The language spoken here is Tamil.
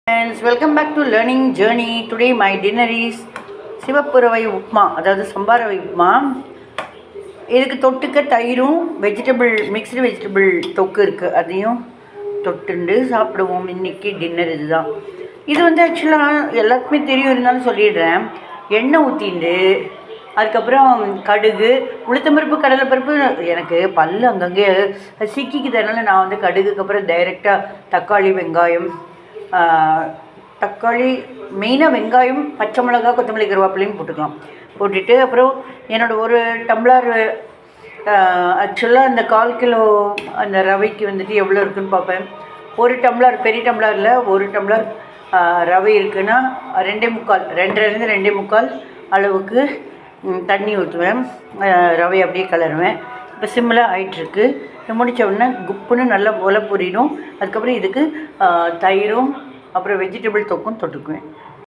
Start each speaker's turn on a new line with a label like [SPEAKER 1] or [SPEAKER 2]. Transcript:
[SPEAKER 1] Friends, welcome back to learning journey. Today my dinner is சிவப்புரவை upma, அதாவது சம்பாரவை உப்புமா. இதுக்கு தொட்டுக்க தயிரும் மிக்ஸ்டு வெஜிடபிள் தொக்கு இருக்குது, அதையும் தொட்டுண்டு சாப்பிடுவோம். இன்றைக்கி டின்னர் இதுதான். இது ஆக்சுவலாக எல்லாருக்குமே தெரியும், இருந்தாலும் சொல்லிடுறேன். எண்ணெய் ஊற்றிண்டு அதுக்கப்புறம் கடுகு, உளுத்தம்பருப்பு, கடலைப்பருப்பு. எனக்கு பல்லு அங்கங்கே சிக்கிக்கிறதுனால நான் கடுகுக்கு அப்புறம் டைரெக்டாக தக்காளி, வெங்காயம், தக்காளி மெயினாக வெங்காயம், பச்சை மிளகா, கொத்தமல்லி, கருவேப்பிலையும் போட்டுக்கலாம். போட்டுட்டு அப்புறம் என்னோடய ஒரு டம்ளர், ஆக்சுவலாக அந்த 1/4 கிலோ அந்த ரவைக்கு எவ்வளோ இருக்குதுன்னு பார்ப்பேன். ஒரு டம்ளர், பெரிய டம்ளரில் ஒரு டம்ளர் ரவை இருக்குன்னா 2.25 2.25 அளவுக்கு தண்ணி ஊற்றுவேன். ரவை அப்படியே கலருவேன். இப்போ சிம்மில் ஆகிட்டுருக்கு. முடித்த உடனே குப்புன்னு நல்லா உலை புரியும். அதுக்கப்புறம் இதுக்கு தயிரும் அப்புறம் வெஜிடபிள் தொக்கும் தொட்டுக்குவேன்.